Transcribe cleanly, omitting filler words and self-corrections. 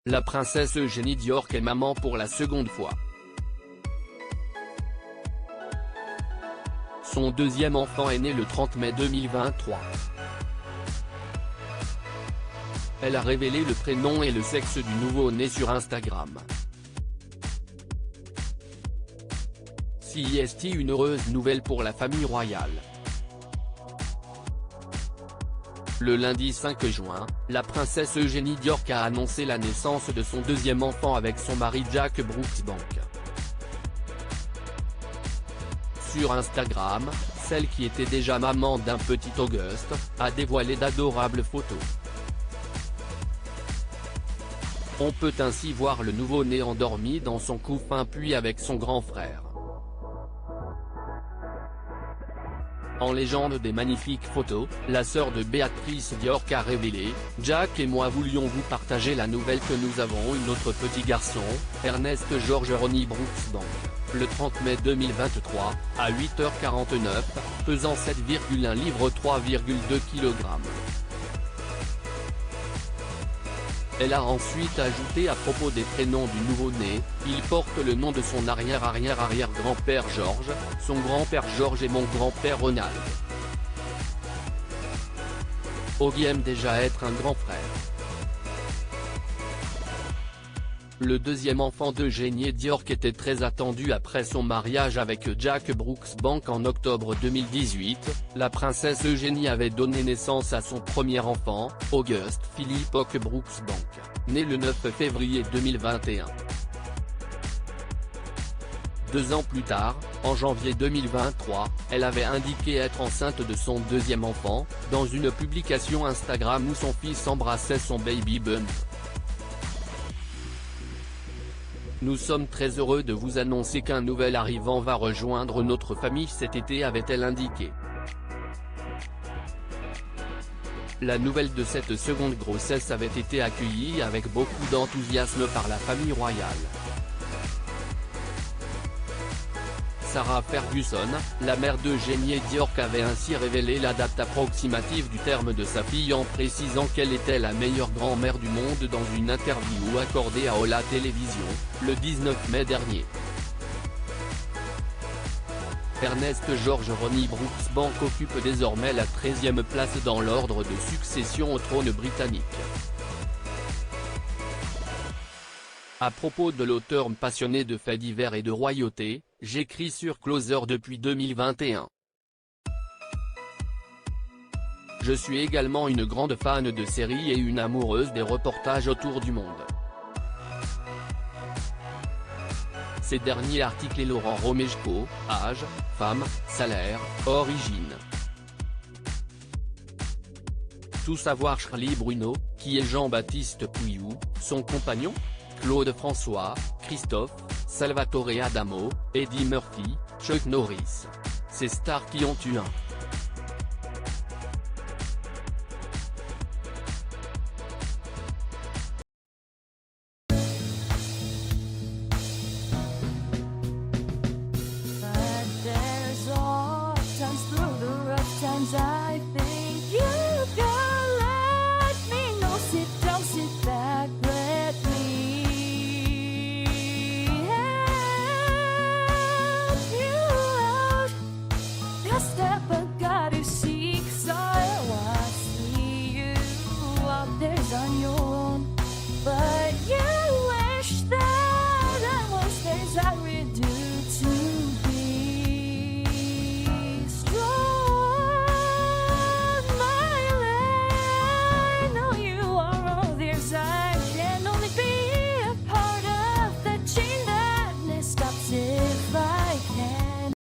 La princesse Eugénie Diorc est maman pour la seconde fois. Son deuxième enfant est né le 30 mai 2023. Elle a révélé le prénom et le sexe du nouveau-né sur Instagram. C'est une heureuse nouvelle pour la famille royale. Le lundi 5 juin, la princesse Eugénie Diorc a annoncé la naissance de son deuxième enfant avec son mari Jack Brooksbank. Sur Instagram, celle qui était déjà maman d'un petit Auguste, a dévoilé d'adorables photos. On peut ainsi voir le nouveau-né endormi dans son couffin puis avec son grand frère. En légende des magnifiques photos, la sœur de Béatrice Diorc a révélé « Jack et moi voulions vous partager la nouvelle que nous avons eu notre petit garçon, Ernest George Ronnie Brooksbank, le 30 mai 2023, à 8h49, pesant 7,1 livres 3,2 kg. » Elle a ensuite ajouté à propos des prénoms du nouveau-né, il porte le nom de son arrière-arrière-arrière-grand-père George, son grand-père George et mon grand-père Ronald. Augie aime déjà être un grand frère. Le deuxième enfant d'Eugénie Diorc était très attendu après son mariage avec Jack Brooksbank en octobre 2018, la princesse Eugénie avait donné naissance à son premier enfant, Auguste Philippe Ock Brooksbank, né le 9 février 2021. 2 ans plus tard, en janvier 2023, elle avait indiqué être enceinte de son deuxième enfant, dans une publication Instagram où son fils embrassait son baby bump. Nous sommes très heureux de vous annoncer qu'un nouvel arrivant va rejoindre notre famille cet été, avait-elle indiqué. La nouvelle de cette seconde grossesse avait été accueillie avec beaucoup d'enthousiasme par la famille royale. Sarah Ferguson, la mère d'Eugénie Diorc, avait ainsi révélé la date approximative du terme de sa fille en précisant qu'elle était la meilleure grand-mère du monde dans une interview accordée à Ola Télévision, le 19 mai dernier. Ernest George Ronnie Brooksbank occupe désormais la 13e place dans l'ordre de succession au trône britannique. À propos de l'auteur passionné de faits divers et de royauté, j'écris sur Closer depuis 2021. Je suis également une grande fan de séries et une amoureuse des reportages autour du monde. Ces derniers articles et Laurent Romeshko, âge, femme, salaire, origine. Tout savoir Charlie Bruno, qui est Jean-Baptiste Pouillou, son compagnon ? Claude François, Christophe, Salvatore Adamo, Eddie Murphy, Chuck Norris. Ces stars qui ont eu un. But there's all times through the rough times